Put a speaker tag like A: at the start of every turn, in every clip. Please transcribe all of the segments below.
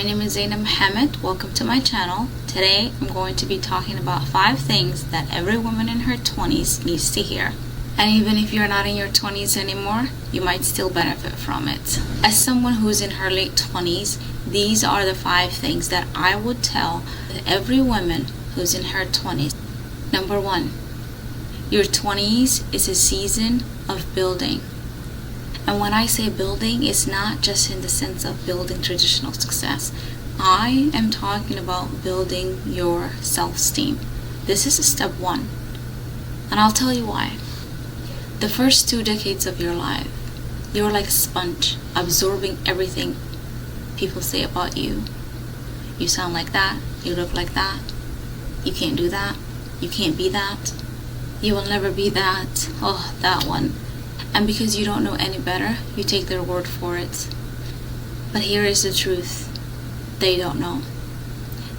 A: name is Zainab Mohammed. Welcome to my channel. Today I'm going to be talking about 5 things that every woman in her 20s needs to hear. And even if you're not in your 20s anymore, you might still benefit from it. As someone who's in her late 20s, these are the 5 things that I would tell every woman who's in her 20s. Number 1, your 20s is a season of building. And when I say building, it's not just in the sense of building traditional success. I am talking about building your self-esteem. This is step 1. And I'll tell you why. The first 2 decades of your life, you're like a sponge, absorbing everything people say about you. You sound like that, you look like that, you can't do that, you can't be that, you will never be that, oh, that one. And because you don't know any better, you take their word for it. But here is the truth. They don't know.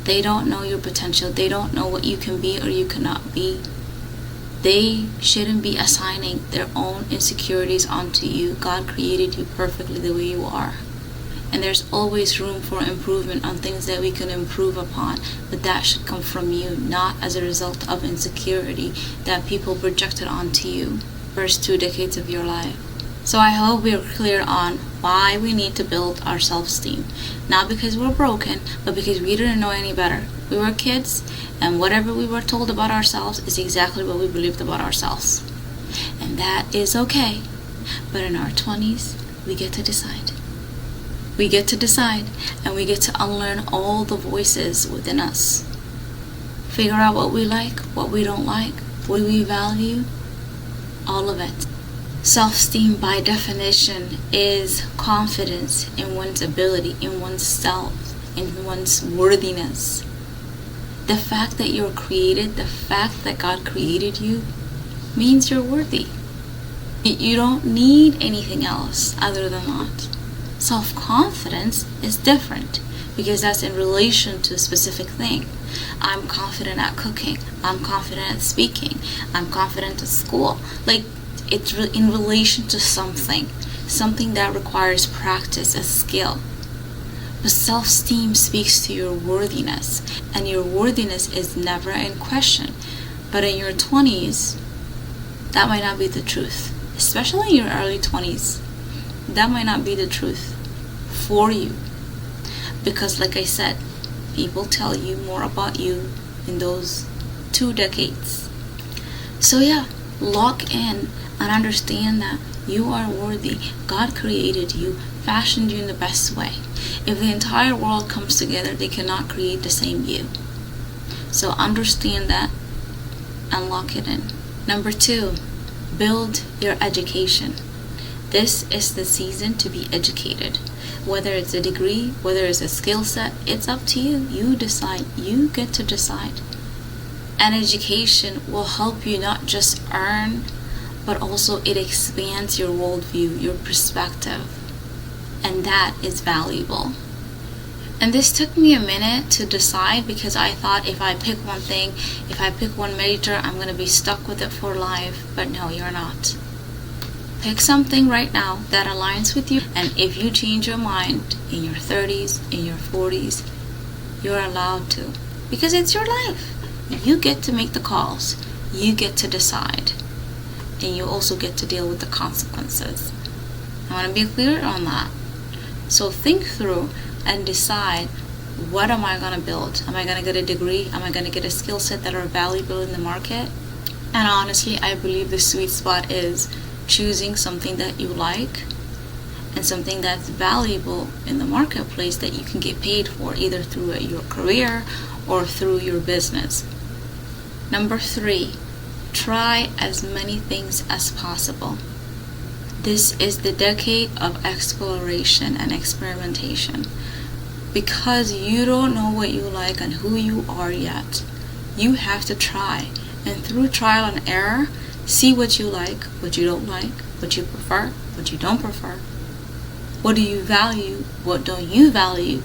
A: They don't know your potential. They don't know what you can be or you cannot be. They shouldn't be assigning their own insecurities onto you. God created you perfectly the way you are. And there's always room for improvement on things that we can improve upon. But that should come from you, not as a result of insecurity that people projected onto you. First 2 decades of your life. So I hope we're clear on why we need to build our self-esteem. Not because we're broken, but because we didn't know any better. We were kids, and whatever we were told about ourselves is exactly what we believed about ourselves. And that is okay. But in our 20s, we get to decide. We get to decide, and we get to unlearn all the voices within us. Figure out what we like, what we don't like, what we value, all of it. Self-esteem by definition is confidence in one's ability, in one's self, in one's worthiness. The fact that you're created, the fact that God created you, means you're worthy. You don't need anything else other than that. Self-confidence is different because that's in relation to a specific thing. I'm confident at cooking. I'm confident at speaking. I'm confident at school. Like, it's in relation to something that requires practice, a skill. But self-esteem speaks to your worthiness, and your worthiness is never in question. But in your 20s, that might not be the truth. Especially in your early 20s, that might not be the truth for you. Because like I said, people tell you more about you in those 2 decades. So yeah, lock in and understand that you are worthy. God created you, fashioned you in the best way. If the entire world comes together, they cannot create the same you. So understand that and lock it in. Number 2, build your education. This is the season to be educated. Whether it's a degree, whether it's a skill set, it's up to you. You decide. You get to decide. And education will help you not just earn, but also it expands your worldview, your perspective. And that is valuable. And this took me a minute to decide because I thought if I pick one thing, if I pick one major, I'm going to be stuck with it for life. But no, you're not. Pick something right now that aligns with you, and if you change your mind in your 30s, in your 40s, you're allowed to. Because it's your life. You get to make the calls. You get to decide. And you also get to deal with the consequences. I want to be clear on that. So think through and decide, what am I going to build? Am I going to get a degree? Am I going to get a skill set that are valuable in the market? And honestly, I believe the sweet spot is choosing something that you like and something that's valuable in the marketplace that you can get paid for, either through your career or through your business. Number 3, try as many things as possible. This is the decade of exploration and experimentation. Because you don't know what you like and who you are yet, you have to try. And through trial and error, see what you like, what you don't like, what you prefer, what you don't prefer. What do you value? What don't you value?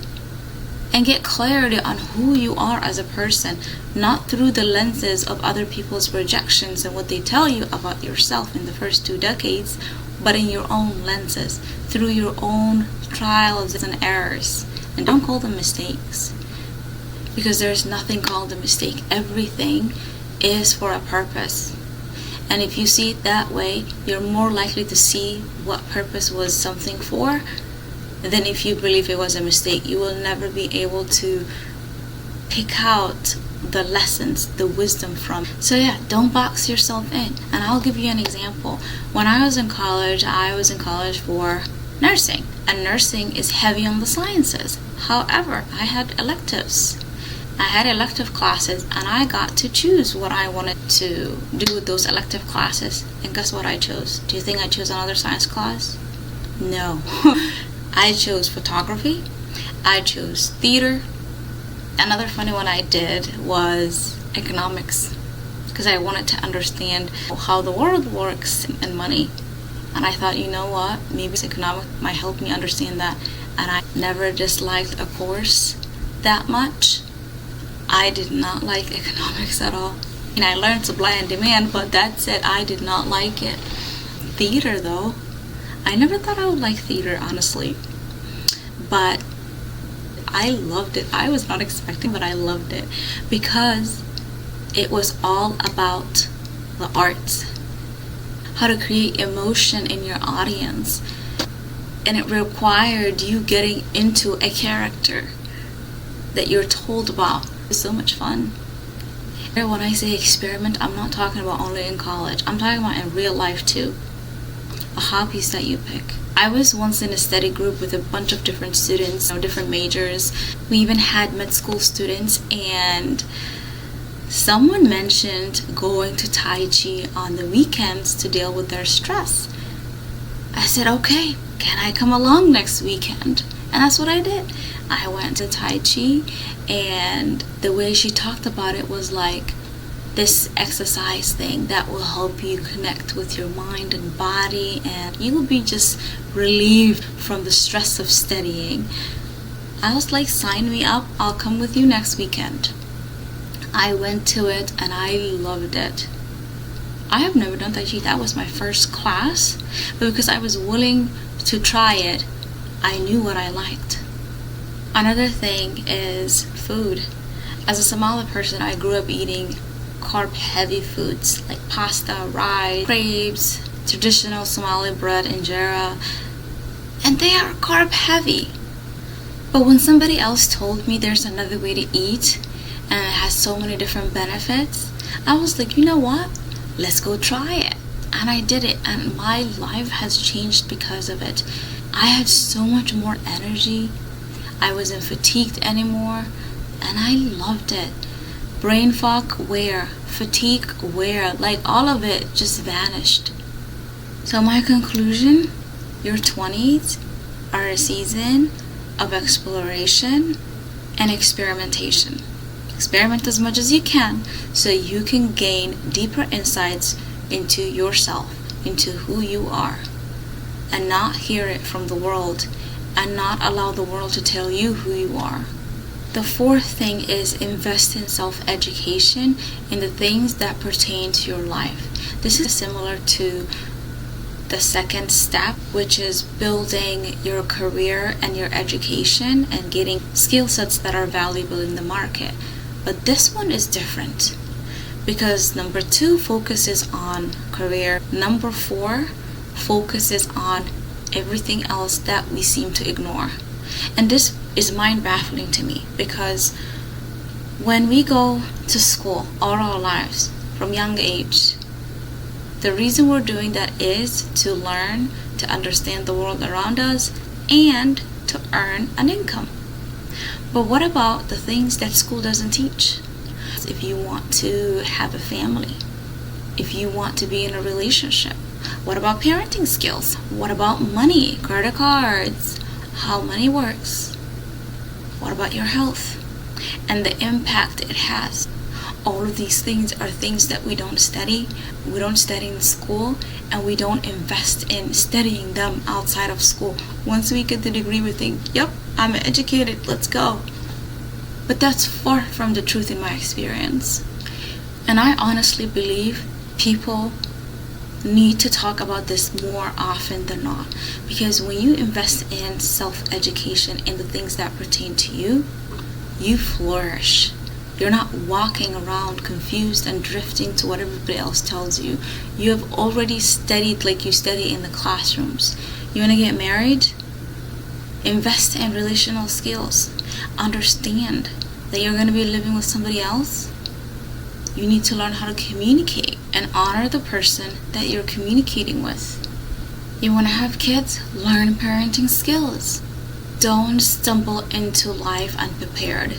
A: And get clarity on who you are as a person, not through the lenses of other people's projections and what they tell you about yourself in the first 2 decades, but in your own lenses, through your own trials and errors. And don't call them mistakes, because there's nothing called a mistake. Everything is for a purpose. And if you see it that way, you're more likely to see what purpose was something for than if you believe it was a mistake. You will never be able to pick out the lessons, the wisdom from. So yeah, don't box yourself in. And I'll give you an example. When I was in college for nursing. And nursing is heavy on the sciences. However, I had electives. I had elective classes, and I got to choose what I wanted to do with those elective classes. And guess what I chose? Do you think I chose another science class? No. I chose photography. I chose theater. Another funny one I did was economics, because I wanted to understand how the world works and money. And I thought, you know what, maybe economics might help me understand that. And I never disliked a course that much. I did not like economics at all. And I learned supply and demand, but that said, I did not like it. Theater though, I never thought I would like theater, honestly. But I loved it. I was not expecting, but I loved it, because it was all about the arts. How to create emotion in your audience. And it required you getting into a character that you're told about. It's so much fun. When I say experiment, I'm not talking about only in college. I'm talking about in real life too. The hobbies that you pick. I was once in a study group with a bunch of different students, different majors. We even had med school students, and someone mentioned going to Tai Chi on the weekends to deal with their stress. I said, okay, can I come along next weekend? And that's what I did. I went to Tai Chi, and the way she talked about it was like this exercise thing that will help you connect with your mind and body, and you will be just relieved from the stress of studying. I was like, sign me up, I'll come with you next weekend. I went to it and I loved it. I have never done Tai Chi. That was my first class, but because I was willing to try it, I knew what I liked. Another thing is food. As a Somali person, I grew up eating carb-heavy foods like pasta, rice, crepes, traditional Somali bread, injera, and they are carb-heavy. But when somebody else told me there's another way to eat and it has so many different benefits, I was like, you know what? Let's go try it. And I did it, and my life has changed because of it. I had so much more energy. I wasn't fatigued anymore, and I loved it. Brain fog, where? Fatigue, where? Like, all of it just vanished. So my conclusion, your 20s are a season of exploration and experimentation. Experiment as much as you can so you can gain deeper insights into yourself, into who you are, and not hear it from the world, and not allow the world to tell you who you are. The fourth thing is invest in self-education in the things that pertain to your life. This is similar to the second step, which is building your career and your education and getting skill sets that are valuable in the market. But this one is different, because number 2 focuses on career. Number 4 focuses on everything else that we seem to ignore. And this is mind-baffling to me, because when we go to school all our lives from young age, the reason we're doing that is to learn, to understand the world around us, and to earn an income. But what about the things that school doesn't teach? If you want to have a family, if you want to be in a relationship, what about parenting skills? What about money, credit cards, how money works? What about your health and the impact it has? All of these things are things that we don't study. We don't study in school, and we don't invest in studying them outside of school. Once we get the degree, we think, yep, I'm educated, let's go. But that's far from the truth in my experience. And I honestly believe people need to talk about this more often than not, because when you invest in self-education in the things that pertain to you, you flourish. You're not walking around confused and drifting to what everybody else tells you. You have already studied like you study in the classrooms. You want to get married? Invest in relational skills. Understand that you're going to be living with somebody else. You need to learn how to communicate and honor the person that you're communicating with. You want to have kids? Learn parenting skills. Don't stumble into life unprepared.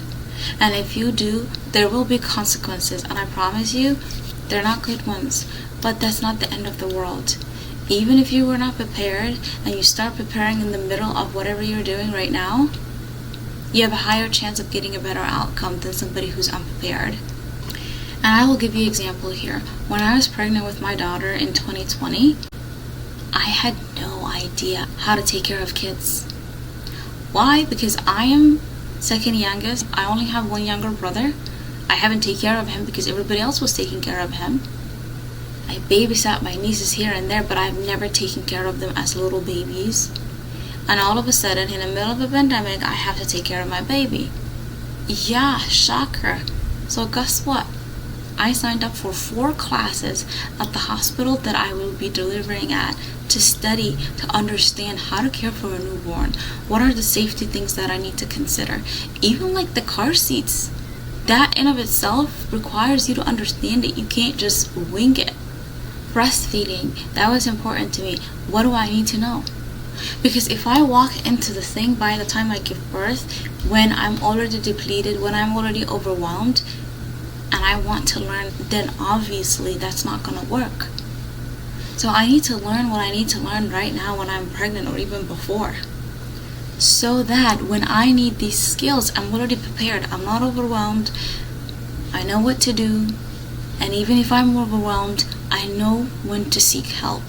A: And if you do, there will be consequences, and I promise you, they're not good ones, but that's not the end of the world. Even if you were not prepared and you start preparing in the middle of whatever you're doing right now, you have a higher chance of getting a better outcome than somebody who's unprepared. And I will give you an example here. When I was pregnant with my daughter in 2020, I had no idea how to take care of kids. Why? Because I am second youngest. I only have one younger brother. I haven't taken care of him because everybody else was taking care of him. I babysat my nieces here and there, but I've never taken care of them as little babies. And all of a sudden, in the middle of a pandemic, I have to take care of my baby. Yeah, shocker. So guess what? I signed up for 4 classes at the hospital that I will be delivering at to study, to understand how to care for a newborn. What are the safety things that I need to consider? Even like the car seats. That in of itself requires you to understand it. You can't just wing it. Breastfeeding, that was important to me. What do I need to know? Because if I walk into the thing by the time I give birth, when I'm already depleted, when I'm already overwhelmed, and I want to learn, then obviously that's not going to work. So I need to learn what I need to learn right now when I'm pregnant or even before. So that when I need these skills, I'm already prepared. I'm not overwhelmed. I know what to do. And even if I'm overwhelmed, I know when to seek help.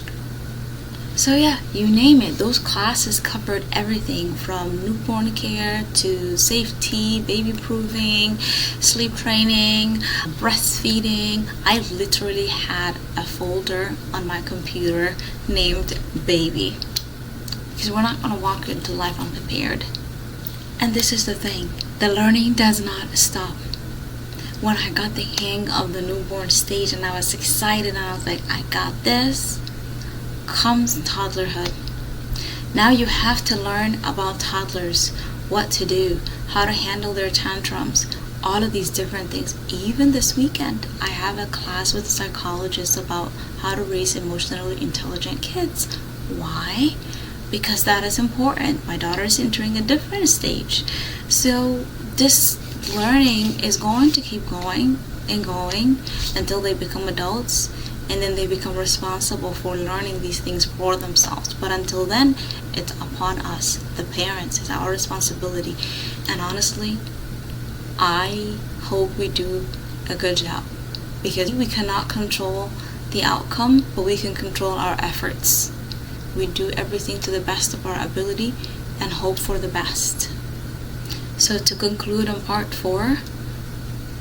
A: So yeah, you name it. Those classes covered everything from newborn care to safety, baby proofing, sleep training, breastfeeding. I literally had a folder on my computer named baby. Because we're not going to walk into life unprepared. And this is the thing. The learning does not stop. When I got the hang of the newborn stage and I was excited and I was like, I got this, comes toddlerhood. Now you have to learn about toddlers, what to do, how to handle their tantrums, all of these different things. Even this weekend, I have a class with a psychologist about how to raise emotionally intelligent kids. Why? Because that is important. My daughter is entering a different stage. So this learning is going to keep going and going until they become adults. And then they become responsible for learning these things for themselves. But until then, it's upon us, the parents. It's our responsibility. And honestly, I hope we do a good job. Because we cannot control the outcome, but we can control our efforts. We do everything to the best of our ability and hope for the best. So to conclude on part 4,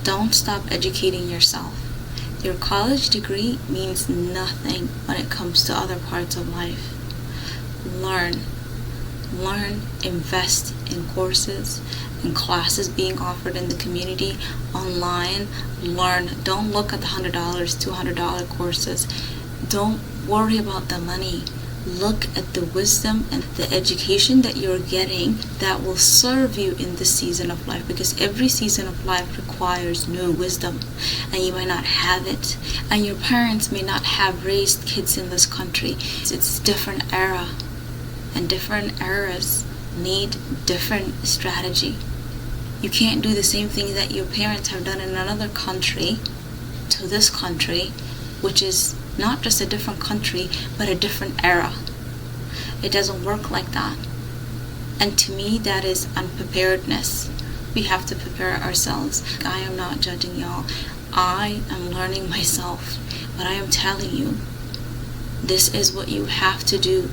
A: don't stop educating yourself. Your college degree means nothing when it comes to other parts of life. Learn, invest in courses and classes being offered in the community, online. Learn. Don't look at the $100, $200 courses. Don't worry about the money. Look at the wisdom and the education that you're getting that will serve you in this season of life, because every season of life requires new wisdom and you might not have it, and your parents may not have raised kids in this country. It's a different era, and different eras need different strategy. You can't do the same thing that your parents have done in another country to this country, which is not just a different country, but a different era. It doesn't work like that. And to me, that is unpreparedness. We have to prepare ourselves. I am not judging y'all. I am learning myself. But I am telling you, this is what you have to do.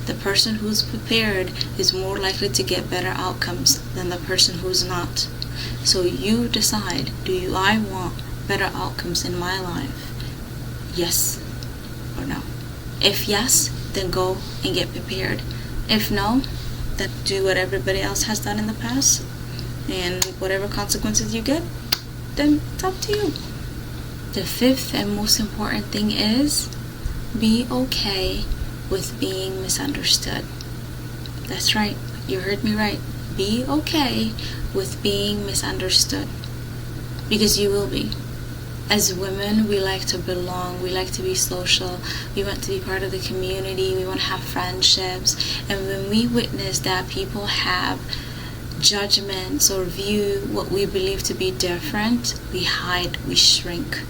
A: The person who's prepared is more likely to get better outcomes than the person who's not. So you decide, I want better outcomes in my life? Yes or no? If yes, then go and get prepared. If no, then do what everybody else has done in the past, and whatever consequences you get, then it's up to you. The fifth and most important thing is be okay with being misunderstood. That's right, you heard me right. Be okay with being misunderstood, because you will be. As women, we like to belong, we like to be social, we want to be part of the community, we want to have friendships. And when we witness that people have judgments or view what we believe to be different, we hide, we shrink.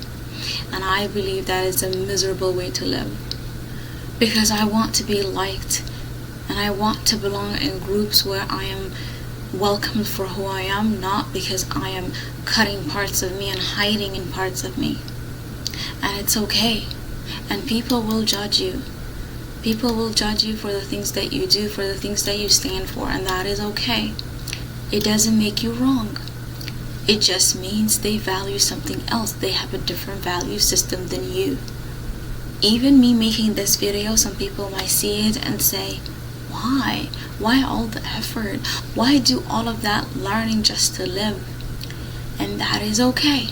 A: And I believe that is a miserable way to live, because I want to be liked, and I want to belong in groups where I am welcomed for who I am, not because I am cutting parts of me and hiding in parts of me. And it's okay. And people will judge you. People will judge you for the things that you do, for the things that you stand for, and that is okay. It doesn't make you wrong. It just means they value something else. They have a different value system than you. Even me making this video, some people might see it and say, why? Why all the effort? Why do all of that learning just to live? And that is okay.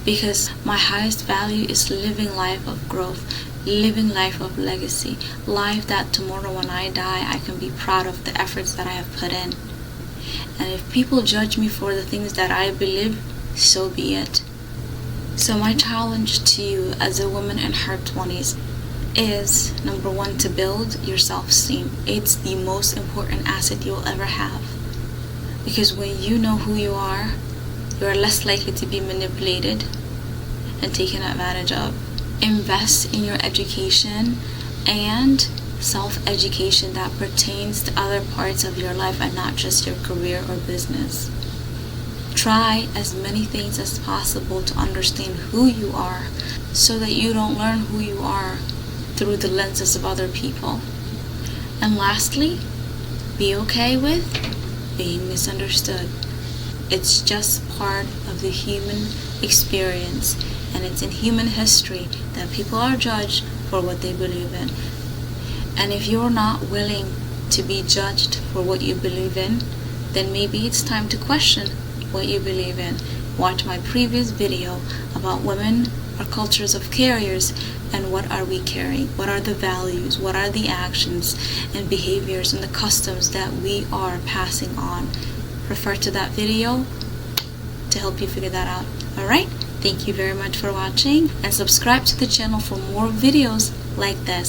A: Because my highest value is living life of growth, living life of legacy, life that tomorrow when I die, I can be proud of the efforts that I have put in. And if people judge me for the things that I believe, so be it. So my challenge to you as a woman in her 20s is, number one, to build your self-esteem. It's the most important asset you'll ever have. Because when you know who you are less likely to be manipulated and taken advantage of. Invest in your education and self-education that pertains to other parts of your life and not just your career or business. Try as many things as possible to understand who you are, so that you don't learn who you are through the lenses of other people. And lastly, be okay with being misunderstood. It's just part of the human experience, and it's in human history that people are judged for what they believe in. And if you're not willing to be judged for what you believe in, then maybe it's time to question what you believe in. Watch my previous video about women are cultures of carriers, and what are we carrying? What are the values? What are the actions and behaviors and the customs that we are passing on? Refer to that video to help you figure that out. Alright? Thank you very much for watching, and subscribe to the channel for more videos like this.